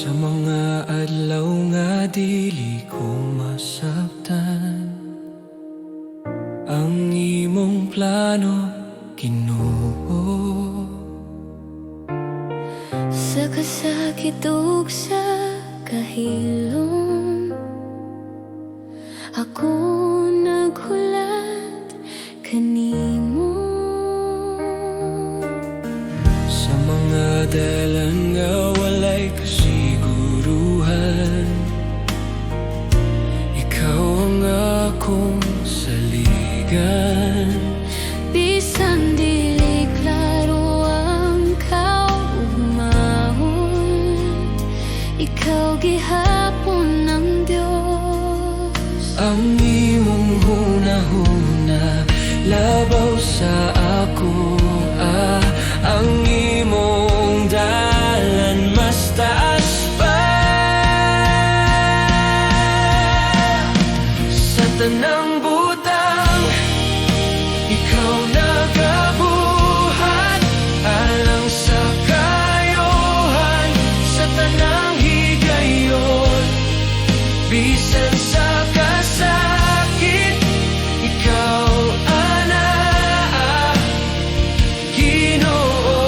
Sa mga adlaw nga dili ko masabtan, ang imong plano, Ginoo. Sa kasakit ug sa kahilom, ako naghulat kanimo. Sa mga dalan nga walay kasiguruhan, ikaw ang akong saligan. Bisan dili klaro ang kaugmahon, ikaw gihapon ng Dios. Ang imong hunahuna labaw sa ako, ang imong dalan mas taas pa. Sa tanang butang, ikaw nagabuhat, alang sa kayohan, sa tanang higayon. Bisan sa kasakit, ikaw ana, Ginoo.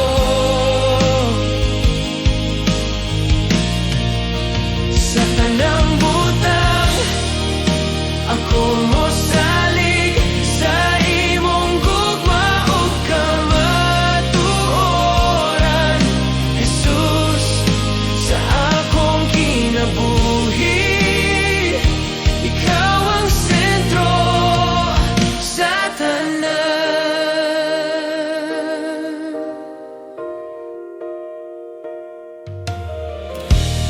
Sa tanang butang, ako mo salig sa imong gugma ug kamatuoran. Jesus, sa akong kinabuhi, ikaw ang sentro sa tanan.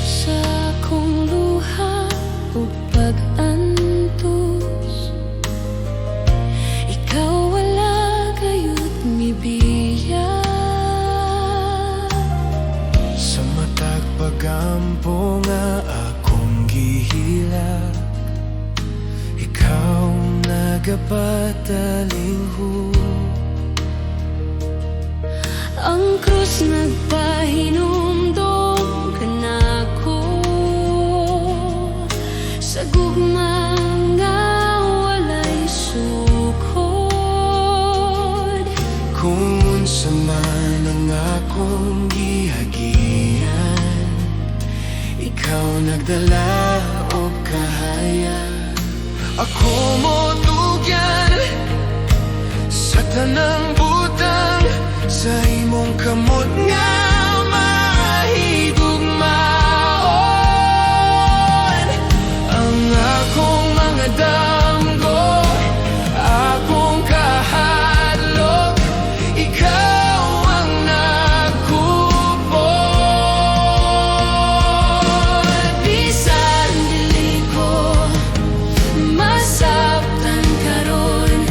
Sa akong luha ug pag-antos, ikaw wala gayud mibiya. Sa matag pagampo nga akong gihilak, ikaw nagapatalingho. Ang krus nagpahinumdum kanako, sa gugma nga walay sukod. Kung unsa man ang akong gihagian, ikaw nagdala o kahaya. Ako mo tugyan sa tanang butang, sa imong kamot nga mahigugmaon. Ang akong mga damgo, akong kahadlok, ikaw ang nagkupon. Bisan dili ko masabtan karon,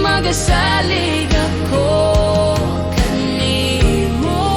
magasalig ako kanimo.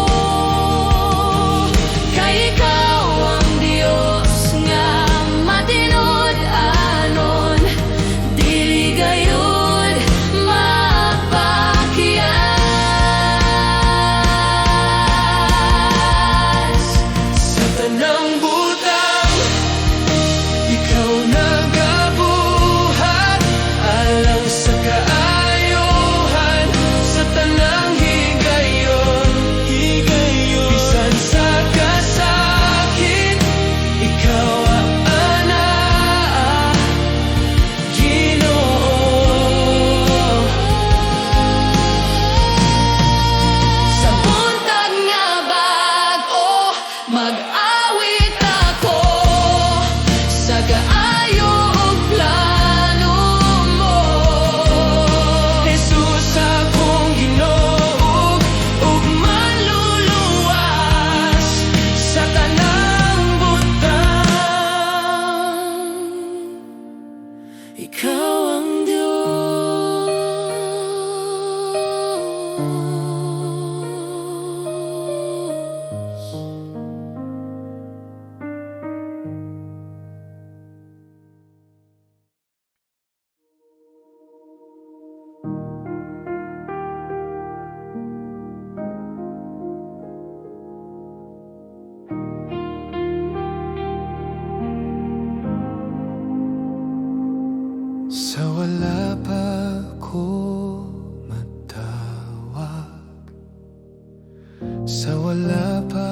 wala pa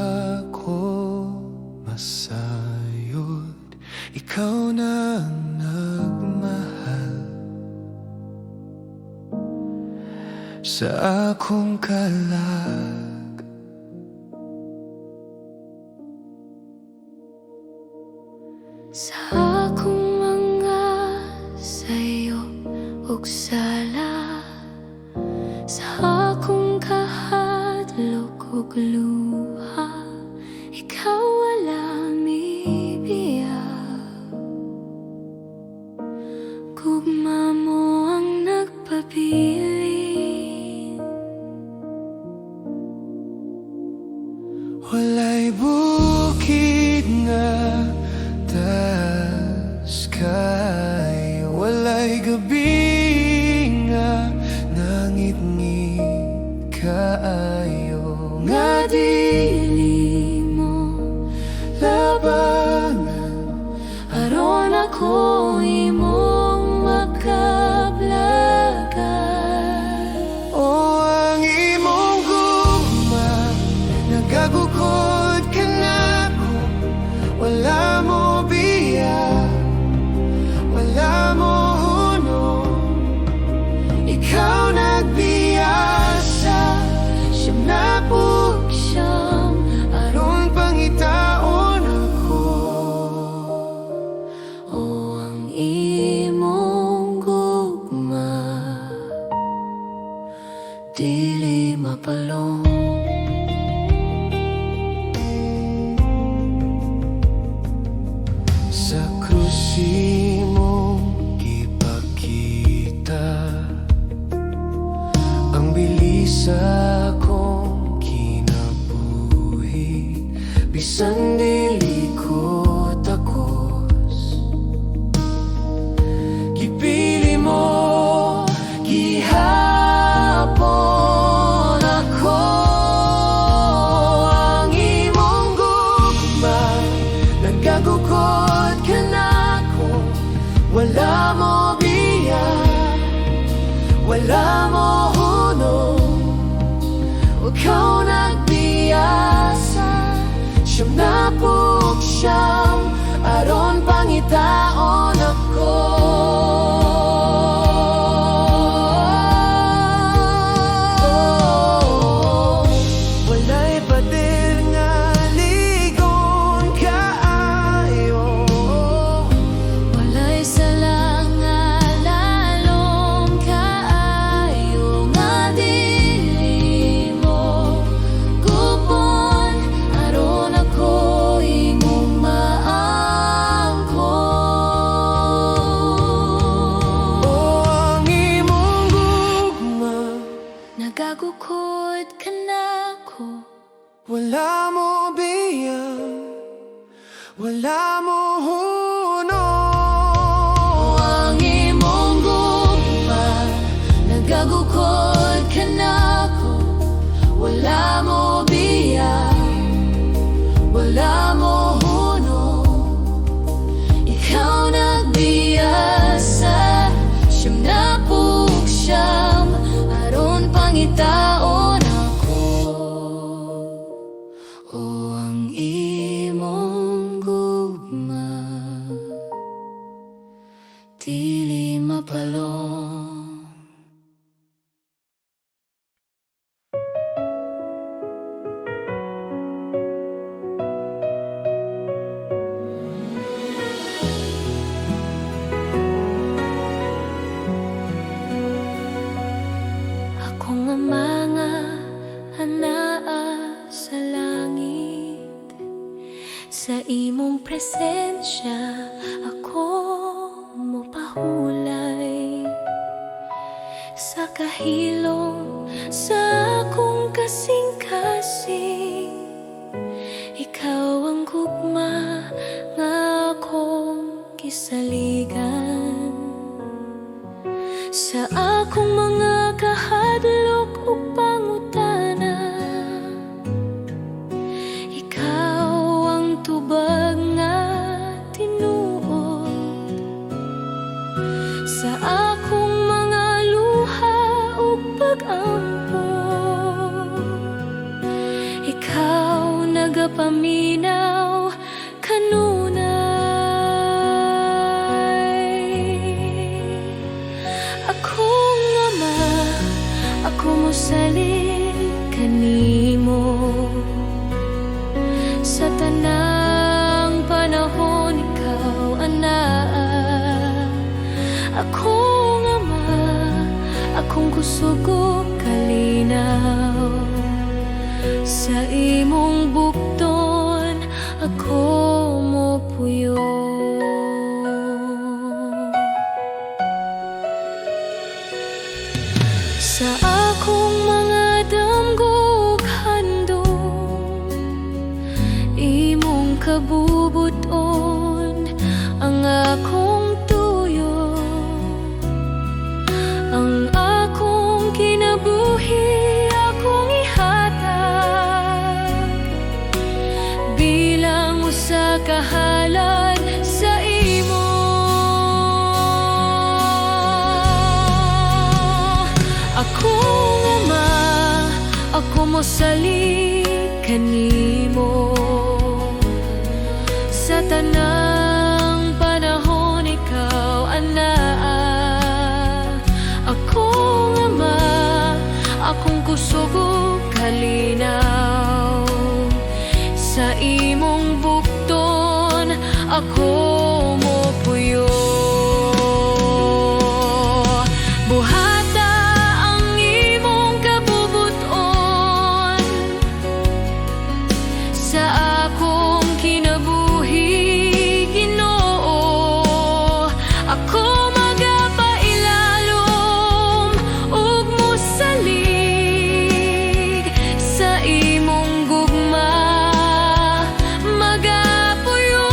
ko masayod, ikaw na ang nagmahal sa akong kalag. Sa akong mga sayo ug sala, sa akong kahadlok ug luha, ikaw wala mibiya. Gugma mo ang nagpabilin, Walay bukid nga taas kayo, walay gabi nga nangit-ngit kaayo, nga dili mo labangan aron ako imong makablagan. o ang imong gugma. Nagagukod ka na ko, wala mo biya, wala mo hunong, ikaw nagbiyasa, siyang Siyam aron pangitaon ako. o ang imong gugma, dili mapalong. Sa krusi mong ipakita ang bilis akong kinabuhi, bisan dili ko takos. Gipili mo gihapon ako, ang imong gugma. Nagagukod ka na ko, wala mo biya, wala mo hunong, ikaw nagbiyasa, siyang siyam aron pangitaon ako. Walay pader nga ligon kaayo, Walay sala nga lalong kaayo, nga dili mo gupon aron ako imong maangkon. o ang imong gugma. Nagagukod ka na ko, Wala mo biyang, wala mo hunong, ang imong gugma. Nagagukod ka na ko, wala mo biya, wala mo hunong, ikaw nagbiyasa, siyam aron pangitaon ako. O ang imong gugma, dili mapalong. Ako nga mga anaa sa langit, sa imong presensya ako mopahulay. Sa kahilom sa akong kasing-kasing, ikaw ang gugma nga akong kisaligan. Sa akong mga kahadlok ug pangutana, ikaw ang tubag nga tinuod. Sa akong mga luha ug magapaminaw kanunay. Akong ama, ako mo salin kanimo sa tanang panahon ikaw anaa. Akong ama, akong kusog kalinaw sa imong bukton ako mo puyo. Sa akong mga damgog handog imong kabubuton ang akong tuyo, ang akong kinabuhi akong ihatag bilang usa ka halad sa imo. Akong ama, ako mo salin kanimo sa tanang panahon ikaw anaa. Akong ama, akong kusog kalinaw sa imong bukton ako mo puyo. Buhata ang imong kabubuton sa akong kinabuhi, Ginoo. Ako magapailalom ug mosalig sa imong gugma, magapuyo.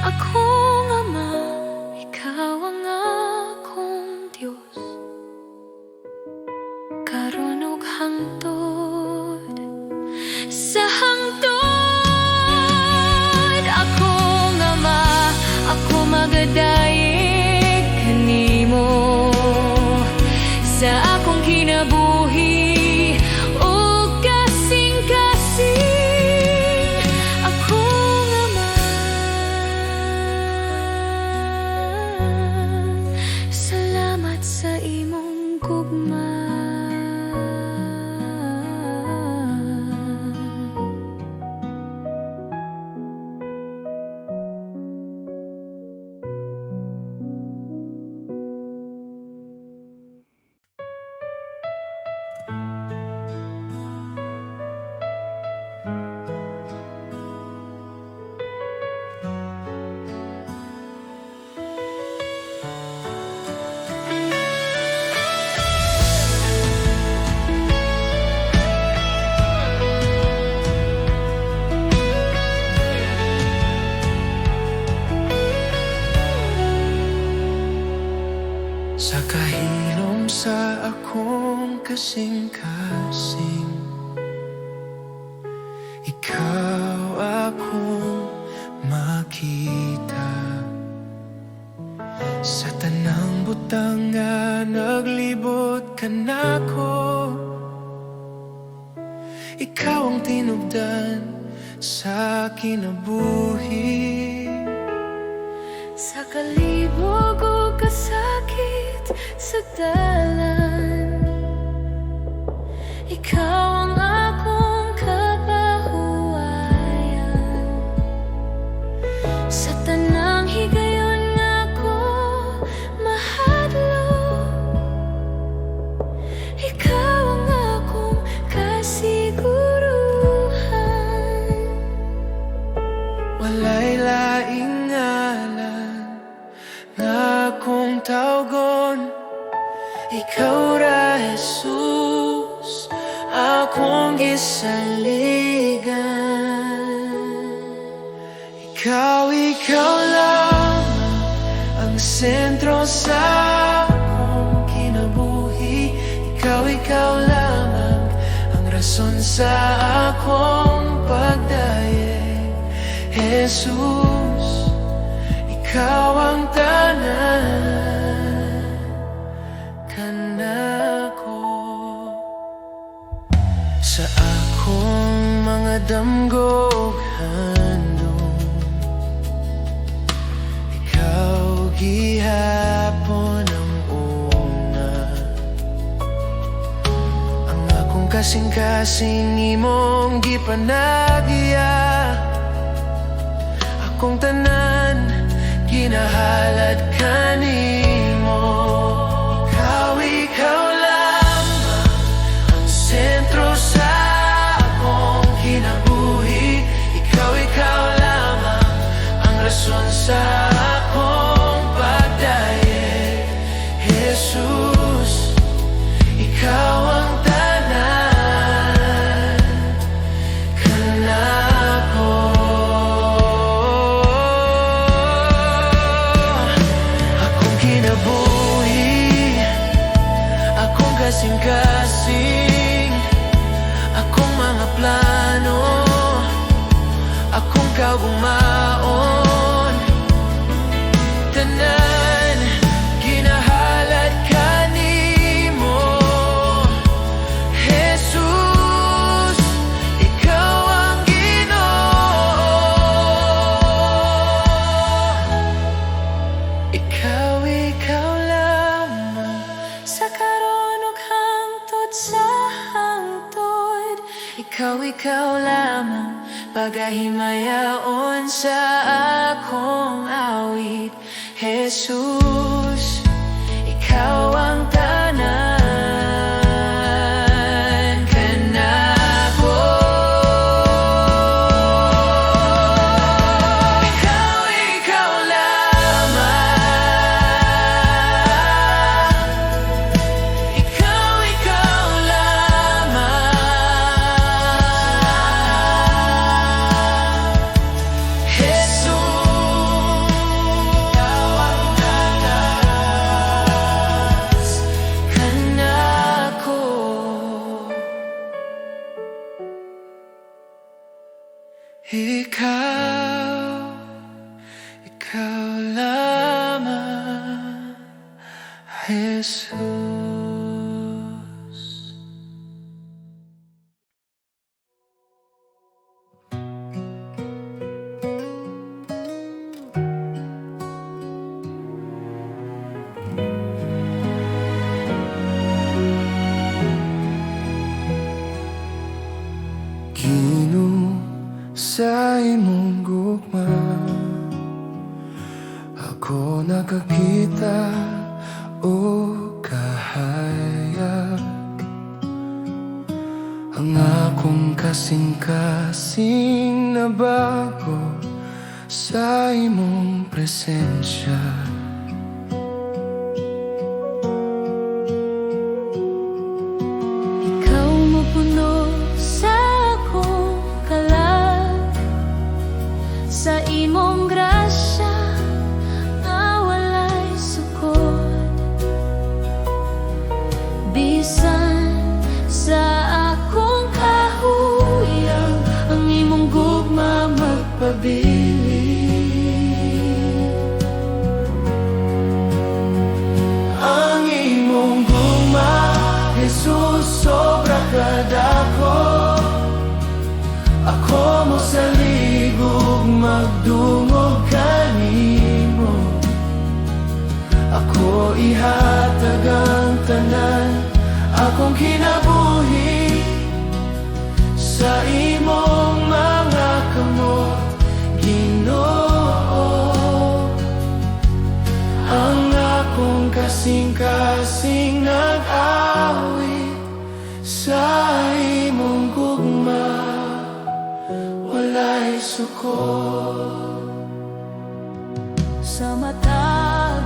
Akong ama, ikaw ang akong Diyos, karon ug hangtod sa hangtod. Akong ama, ako magadayeg kanimo sa akong kinabuhi ug kasing-kasing. Akong ama, salamat sa imong gugma. Sa kahilom sa akong kasing-kasing, ikaw akong makita. Sa tanang butang nga naglibot ka nako, ikaw ang tinubdan sa kinabuhi. Sa kalibog o kasakit sa dalan, ikaw ang akong kapahuwayan. Sa tanang higayon ako mahadlok, ikaw ang akong kasiguruhan. Walay laing ngalan nga akong tawgon, ikaw ra Jesus akong gisaligan. Ikaw lamang ang sentro sa akong kinabuhi. Ikaw lamang ang rason sa akong pagdaye. Jesus, ikaw ang tanan kanako. sa akong mga damgog handong. Ikaw gihapon ang una, ang akong kasing-kasing imong gipanagya. Akong tanan ginahalad kanimo. Ikaw lamang ang sentro sa akong kinabuhi. Ikaw lamang ang rason sa akong pagdaye. Jesus, ikaw ang tanan kanako. Akong kinabuhi, akong kasing-kasing, akong mga plano, akong kaugmaon, tanan ginahalad kanimo. Jesus, ikaw ang Ginoo. Ikaw lamang Sa karon ug hangtod sa hangtod, ikaw lamang pagahimayaon sa akong awit. Jesus, ikaw ang tanan kanako. Ikaw lamang, ikaw lamang. Jesus, ikaw ang tanas kanako. Ikaw lamang, Jesus. Ginoo, sa imong gugma ako nakakita o kahayag. Ang akong kasing-kasing na bago sa imong presensya. Ikaw mo puno sa akong kalag, sa imong grasya nga walay sukod. Bisan sa akong kahuyang, ang imong gugma magpabilin. Ang imong gugma, Jesus, sobra kadako. Ako mo sa ligog magdungog kanimo. Ako ihatag ang tanan, akong kinabuhi sa imong mga kamot, Ginoo. Ang akong kasing-kasing nag-awit sa imong gugma, walay sukod. Sa matag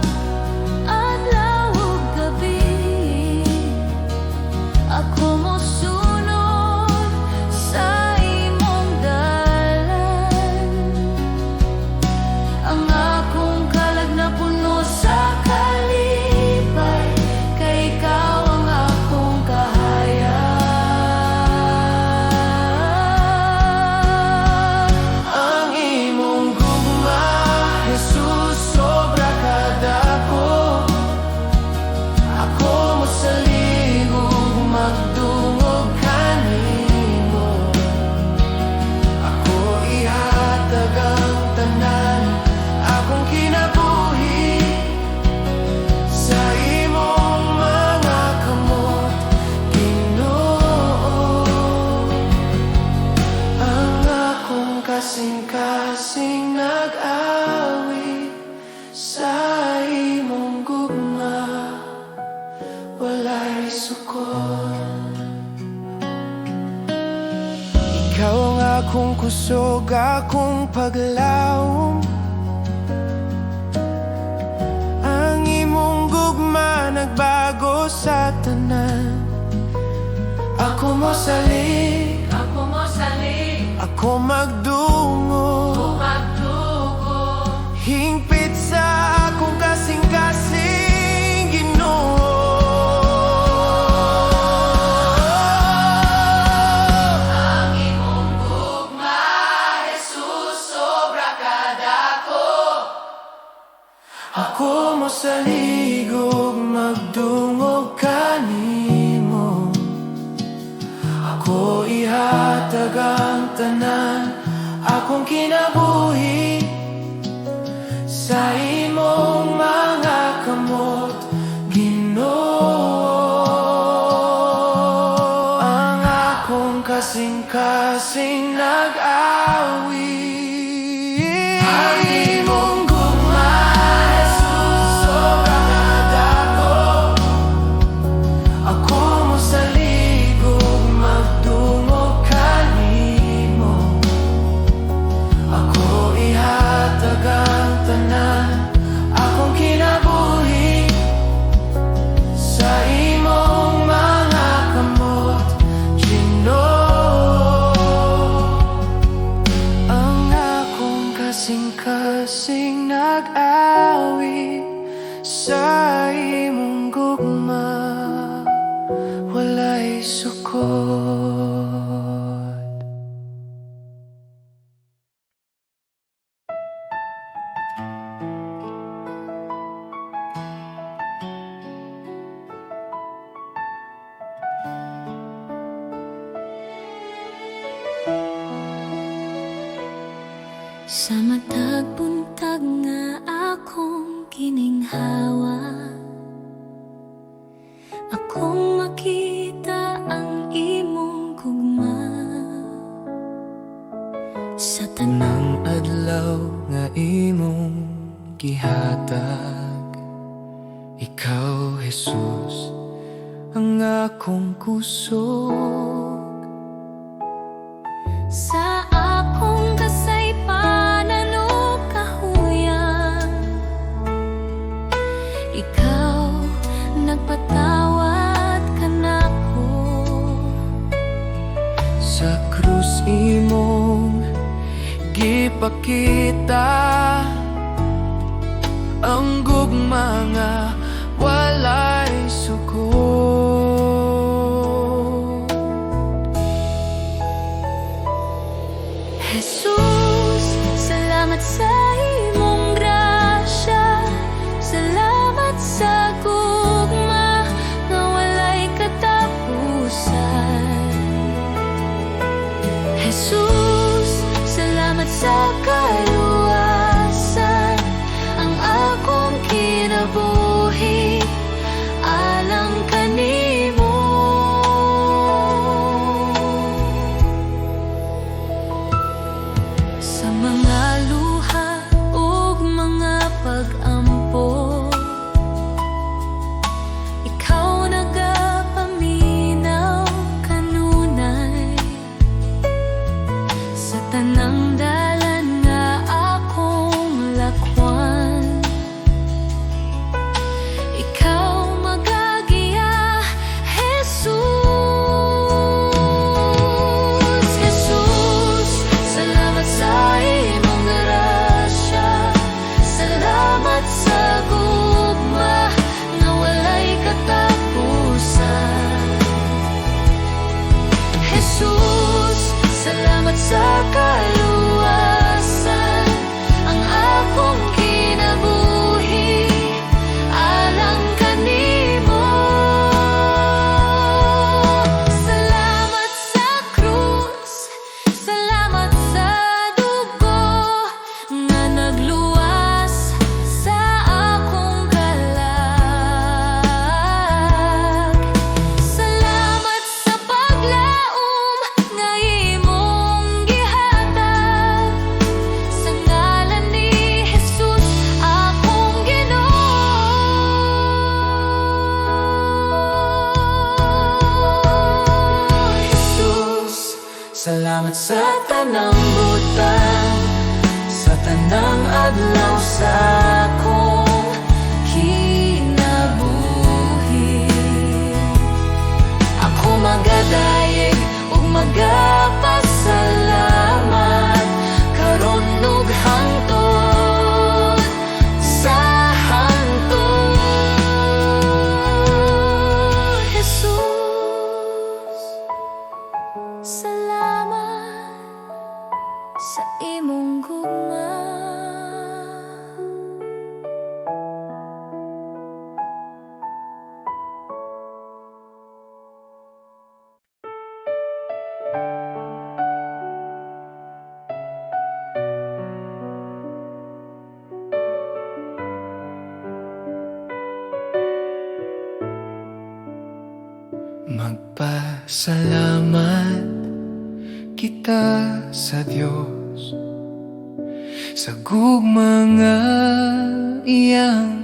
adlaw ug gabi, ako mosunod sa imong dalan. Ang akong kalag na puno sa kalipay, kay ikaw ang akong kahayag. Ang imong gugma, Jesus, sobra Ikaw ang akong kusog, akong paglaom. Ang imong gugma nagbago sa tanan. Ako mo salig, ako magdungo, hingpit sa akong kasing-kasing Ginoo. Ang imong gugma, Jesus, sobra kadako. Ako mo saligog magdungog kanimo. Ako ihatag ang tanan, akong kinabuhi sa imong mga kamot, Ginoo. Ang akong kasing-kasing nag-awi. Ang imong gugma, Jesus, sobra kadako. Ako mo saligog magdungog kanimo. Ako ihatag ang tanan, akong kinabuhi sa imong mga kamot, Ginoo. Ang akong kasing-kasing nag-awi sa imong gugma, walay sukot. Sa matag buntag nga akong kininghawa, akong makita ang imong gugma. Sa Tanang adlaw nga imong gihatag, ikaw, Jesus, ang akong kusog. sa akong kasaypanan o kahuyan, ikaw nagpatawad kanako. Sa krus imong gipakita ang gugma nga walay sukot. Jesus, salamat sa imong grasya, salamat sa gugma nga walay katapusan. Jesus, salamat sa kaluwasan, ang akong kinabuhi alang kanimo. Sa mga luha ug mga pag-ampo, ikaw nagapaminaw kanunay. Sa tanang dalan nga akong lakwan, ikaw magagiya, Jesus. Jesus, salamat sa imong grasya, salamat sa gugma nga walay katapusan. Jesus, salamat sa kaluwasan, ang akong kinabuhi alang kanimo. Salamat sa krus, salamat sa dugo nga nagluwas sa akong kalag. Salamat sa paglaom nga imong gihatag salamat sa tanang butang, sa tanang adlaw sa akong kinabuhi. Ako magadayeg ug magapasalamat karon ug hangtod sa hangtod. Jesus, salamat sa imong gugma. Magpasalamat kita sa Diyos sa gugma nga iyang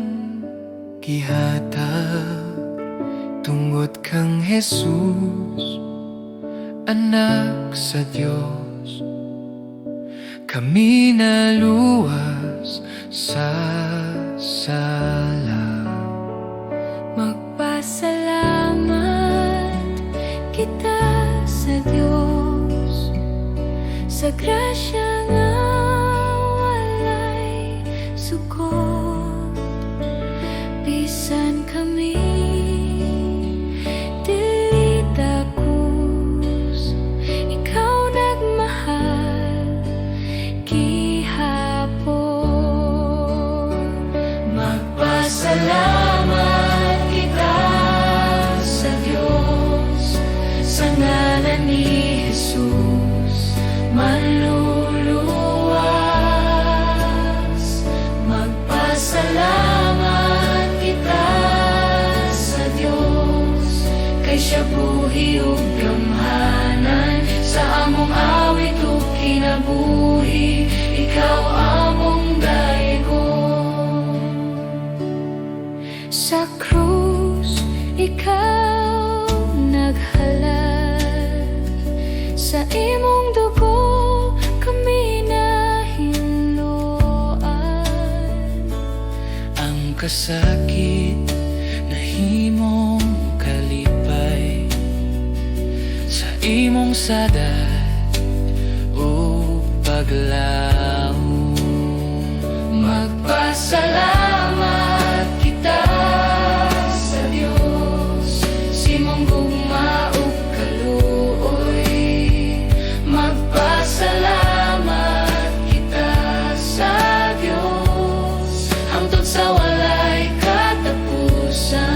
gihatag, tungod kang Jesus, anak sa Diyos. Kami naluwas sa sala. Magpasalamat kita sa Diyos sa grasya nga walay sukot. Bisan kami dili takus, ikaw nagmahal gihapon. Magpasalamat kita sa Diyos sa ngalan ni Jesus manluluwas. Magpasalamat kita sa Diyos kay siya buhi ug gamhanan sa among awit ug kinabuhi. Ikaw among dayogon sa krus, ikaw naghalal. Sa imong dugo kami nahinluan. Ang kasakit na himong kalipay sa imong sadat o paglaom. Magpasalamat kita sa Diyos sa imong gugma ug kaluoy. Magpasalamat kita sa Diyos hangtod sa walay katapusan.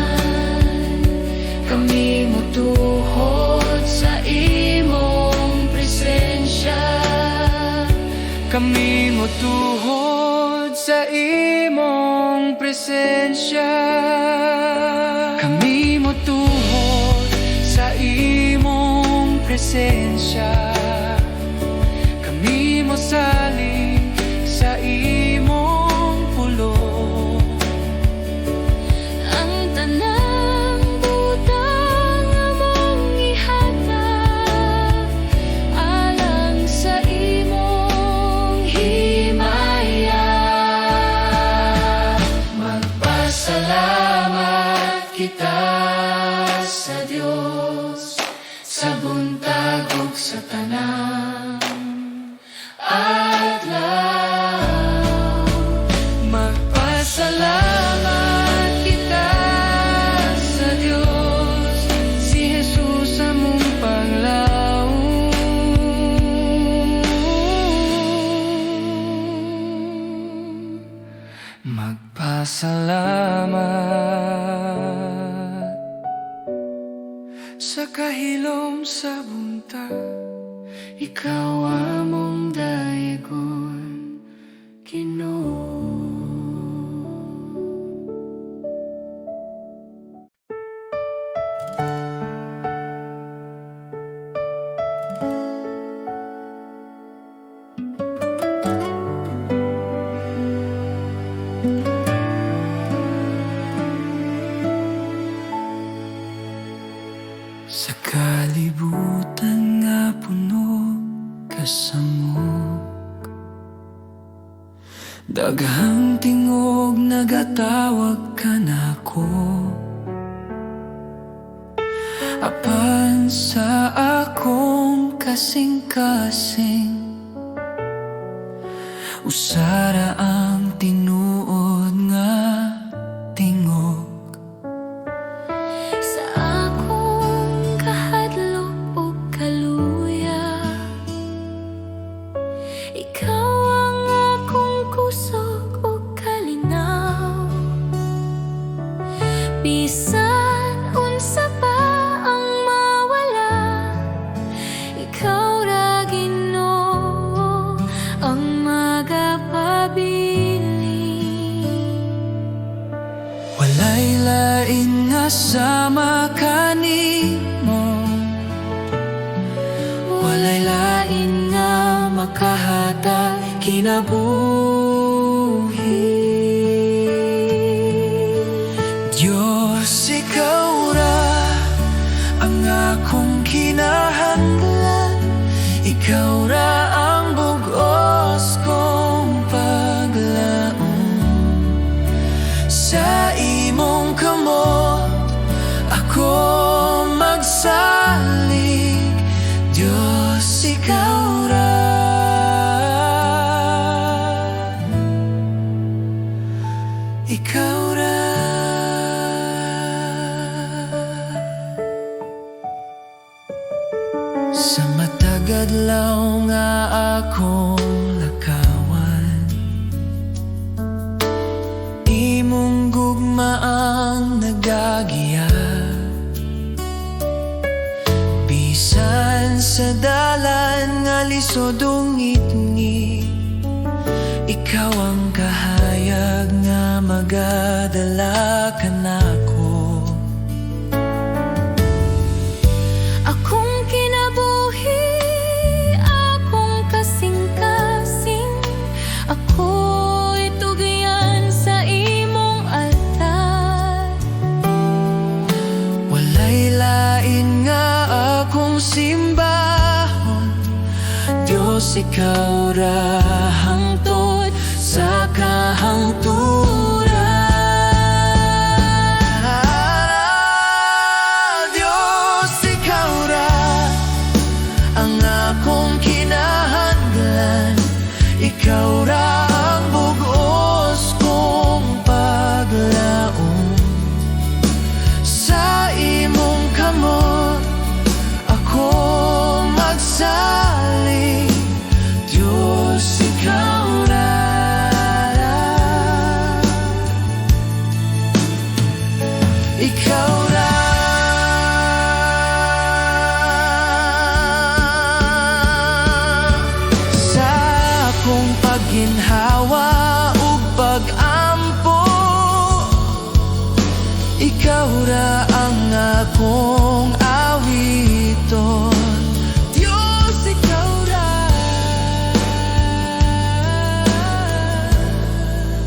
Kami motuhod sa imong presensya. Kami motuhod sa imong presensya. Kami motuhod sa imong presensya. Kami mosalig sa imong pulong. Ang tanang butang among ihatag alang sa imong himaya. Magpasalamat kita sa Diyos sa buntag ug sa tanang adlaw. Magpasalamat kita sa Diyos, si Jesus among panglaom. Magpasalamat sa kahilom sa buntag, ikaw among dayogon, Ginoo. Sa kalibutan nga puno kasamok. Daghang tingog nagatawag ka nako, apan sa akong kasing-kasing usara ang tinuod nga tingog. Sa akong kahadlok o kaluya, ikaw ang akong kusog o kalinaw. Bisan unsa pa ang mawala, ikaw ra Ginoo ang magapabiling. Walay lain nga sama kanimo, walay lain nga makahatag kinabuhi. Diyos, ikaw ra ang akong kinahanglan, ikaw ra ang bugos kong paglaom. Sa imong kamot ako magsalig, Diyos, ikaw ra. Ikaw ra. Sa matag adlaw nga akong lakawan, imong gugma ang nagagiya. Bisan sa dalan nga lisod o ngit-ngit, ikaw ang kahayag nga magadala ka nako. Akong kinabuhi, akong kasing-kasing, ako'y tugyan sa imong altar. Walay lain nga akong simbahon, Diyos, ikaw ra hangtod sa kahangturan. Diyos, ikaw ra ang akong kinahanglan, ikaw ra ang bugos kong paglaom. Sa imong kamot ako magsalig, Diyos, ikaw ra. Ikaw ra. Sa akong pagginhawa ug pag-ampo, ikaw ra ang akong awiton. Diyos, ikaw ra.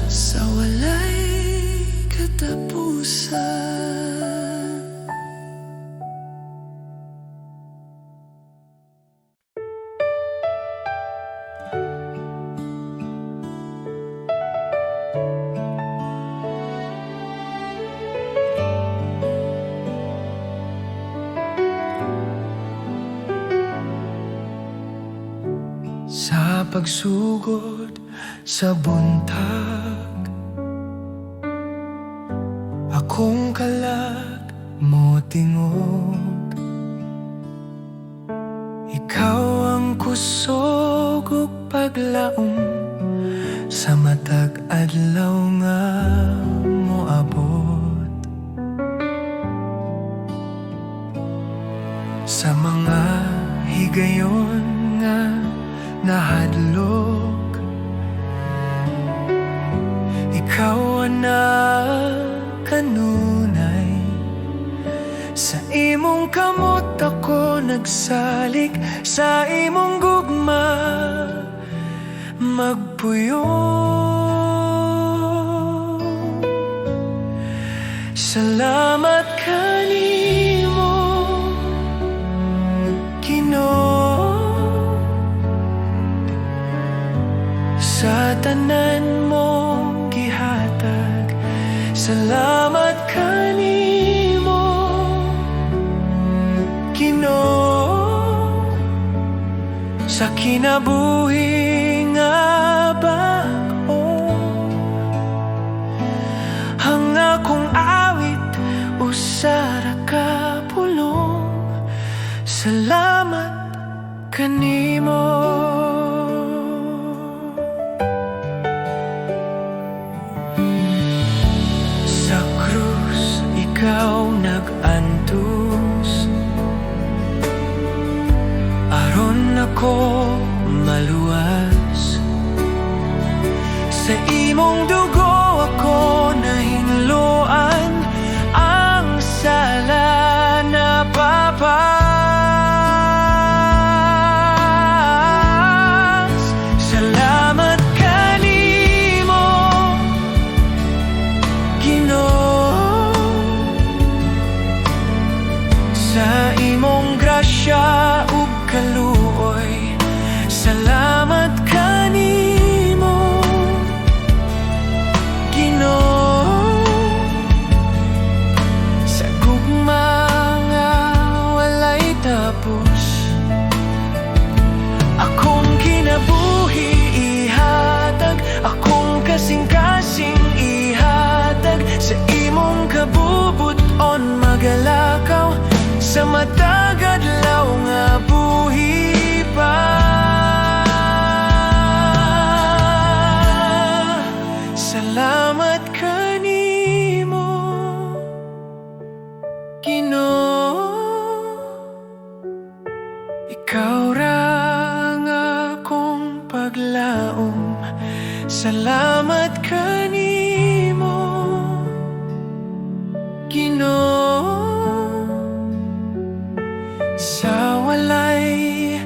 Sa walay katapusan. Sa pagsugod sa buntag, akong kalag mo tingog. Ikaw ang kusog ug paglaom, sa matag adlaw nga moabot. Sa mga higayon nga nahadlok, ikaw na kanunay. Sa imong kamot ako nagsalig, sa imong gugma magpuyo. Salamat kanimo, Ginoo. sa kinabuhi nga bag-o. Ang akong awit usara ka pulong, salamat kanimo. Sa krus ikaw nag-antos, aron ako maluwas. Sa imong dugo ako nahinluan, ang sala na papas. Salamat kanimo, Ginoo, sa imong grasya ug kaluoy. Salamat kanimo, Ginoo, sa gugma nga walay tapos. Akong kinabuhi ihatag, akong kasing-kasing ihatag, sa imong kabubuton magalakaw, sa matag adlaw nga buhi pa. Salamat kanimo, Ginoo, ikaw ra ang akong paglaom. Salamat kanimo, Ginoo, sa walay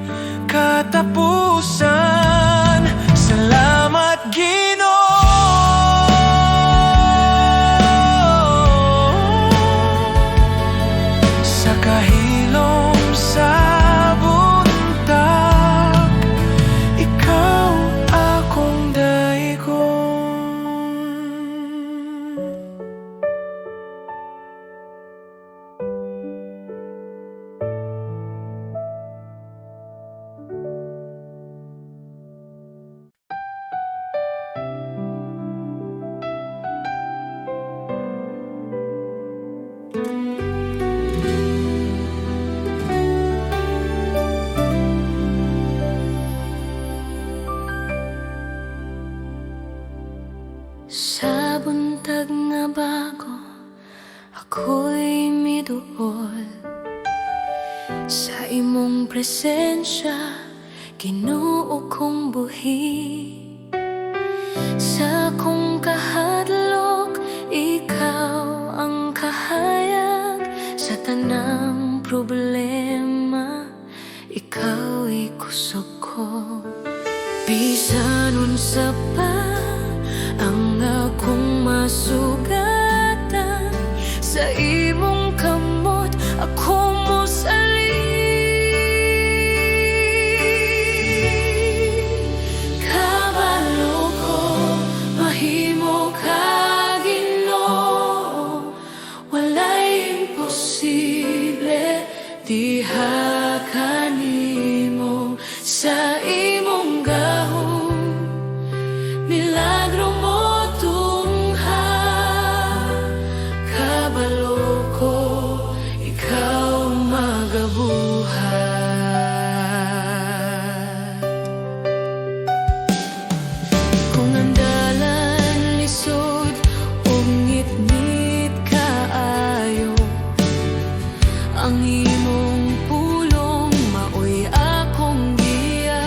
katapusan. Salamat Ginoo, sa kahilom sa buntag, ikaw akong daigon. Sa buntag nga bago, ako'y miduol sa imong presensya, Ginoo kong buhi. Sa kong kahadlok, ikaw ang kahayag. Sa tanang problema, ikaw'y kusog ko. Bisan unsa pa ang akong masugatan, sa imong kamot ako mosali. Kabalo ko mahimo ka, Ginoo, walay imposible diha kanimo. Sa imong gahom milagro mo tungha. Kabalo ko ikaw magabuhat. Kung ang dalan lisod ug ngit-ngit kaayo, ang imong pulong maoy akong giya.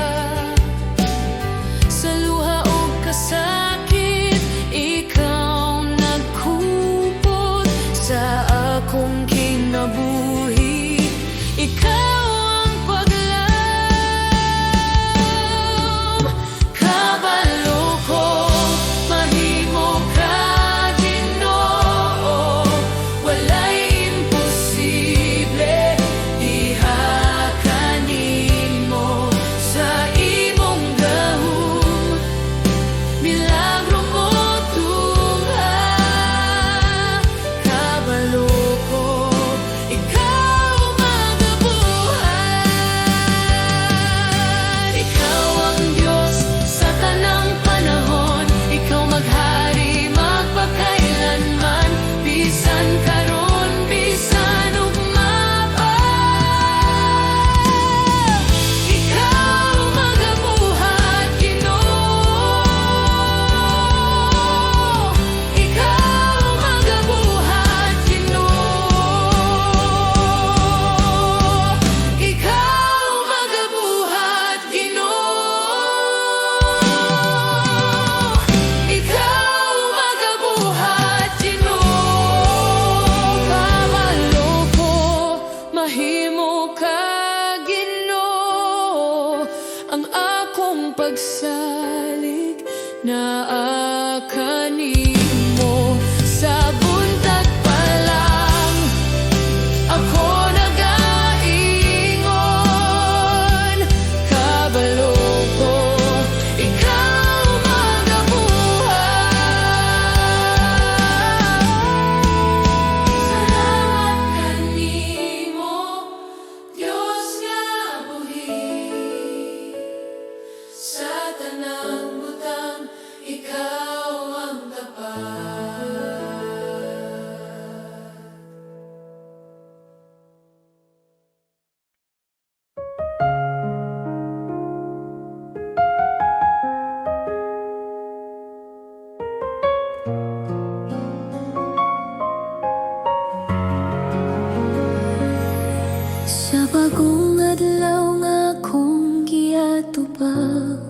bagong adlaw nga akong giatubang.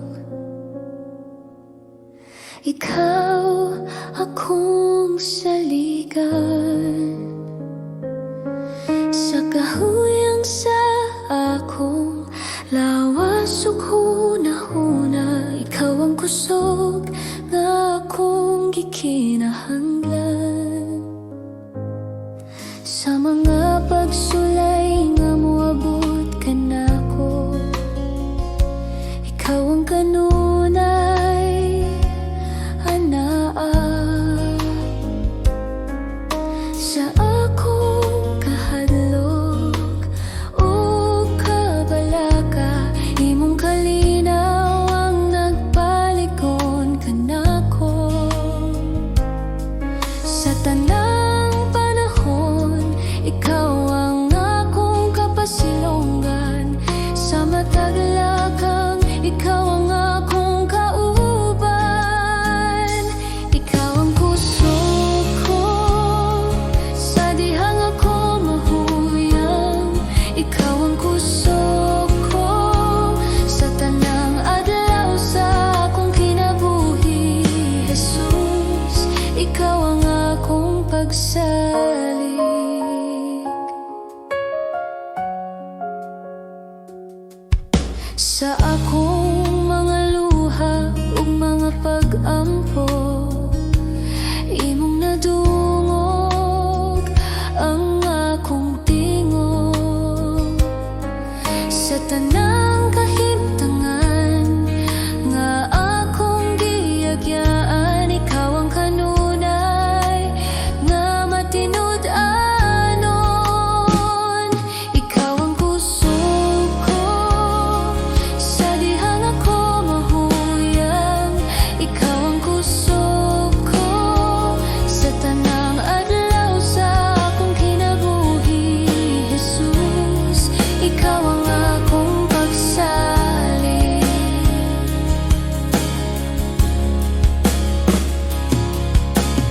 Ikaw akong saligan sa kahuyang sa akong lawas ug hunahuna. Ikaw ang kusog nga akong gikinahanglan sa mga pagsulay nga moabot ka nako. Ikaw ang kanunay anaa sa akong kahadlok o kabalaka. Imong kalinaw ang nagpalikon ka nako sa tanang panahon. Ikaw ang akong kapasilongan sa matag lakang. Ikaw ang akong kauban. Ikaw ang kusog ko sa dihang ako mahuyang. Ikaw ang kusog ko sa tanang adlaw sa akong kinabuhi. Jesus, ikaw ang akong pagsalig. Sa akong mga luha ug mga pag-ampo, imong nadungog ang akong tingog sa tanang kahimtangan nga akong giagyaan. Ikaw ang kanunay nga matinud-anon. Ikaw ang kusog ko sa dihang ako mahuyang. Ikaw ang kusog ko sa tanang adlaw sa akong kinabuhi. Jesus, ikaw ang akong pagsalig.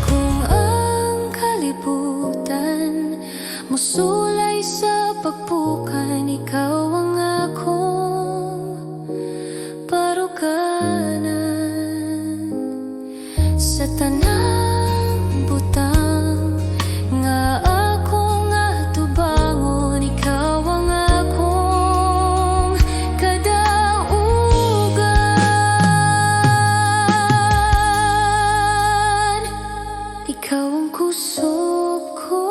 Kung ang kalibutan musulay sa pagpukan, ikaw ang akong paruganan sa tanang butang nga akong atubangon. Ikaw ang akong kadaugan. Ikaw ang kusog ko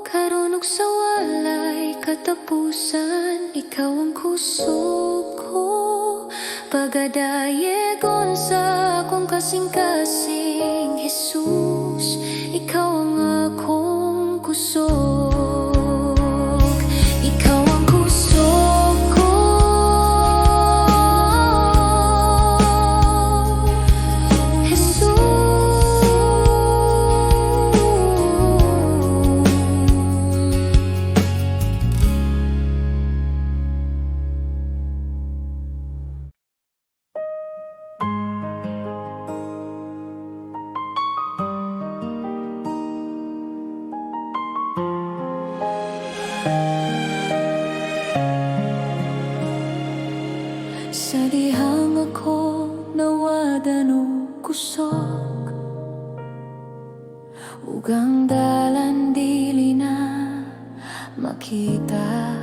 karon ug sa walay katapusan. Ikaw ang kusog ko pagadayegon sa akong kasing-kasing. Jesus, ikaw ang akong kusog. Ikaw ang kusog ko. Jesus, sa dihang ako nawadan o kusog, ug ang dalan dili na makita.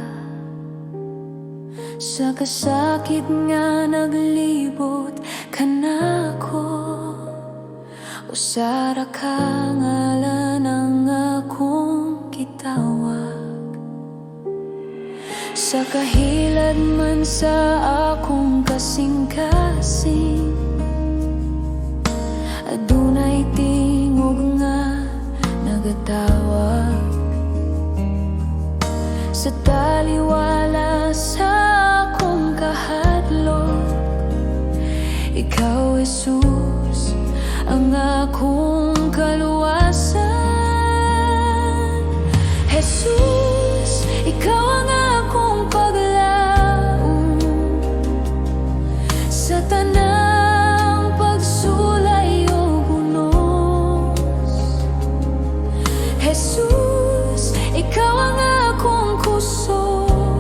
Sa kasakit nga naglibot ka nako, usara ka ngalan ang akong gitawag. Sa kahilad man sa akong kasing-kasing, adunay tingog nga nagatawag. Sa taliwala sa akong kahadlok, ikaw Jesus ang akong kaluwasan. Jesus, ikaw ang akong paglaom sa tanang pagsulay o bunos. Jesus, ikaw ang akong kusog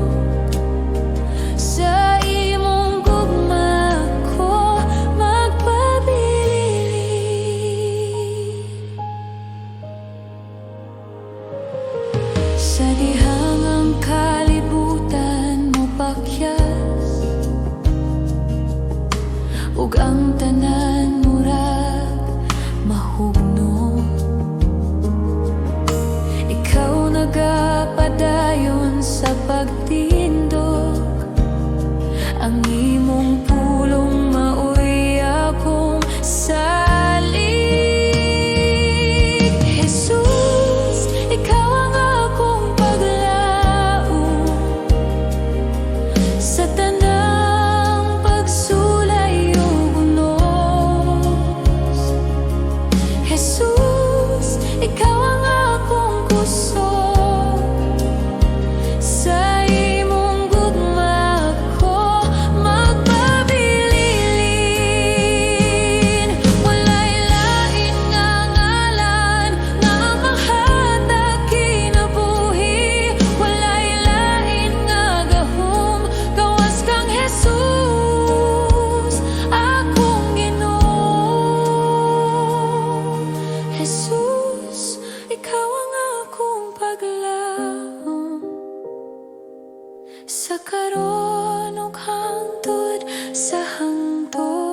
sa karon ug hangtod sa hangtod.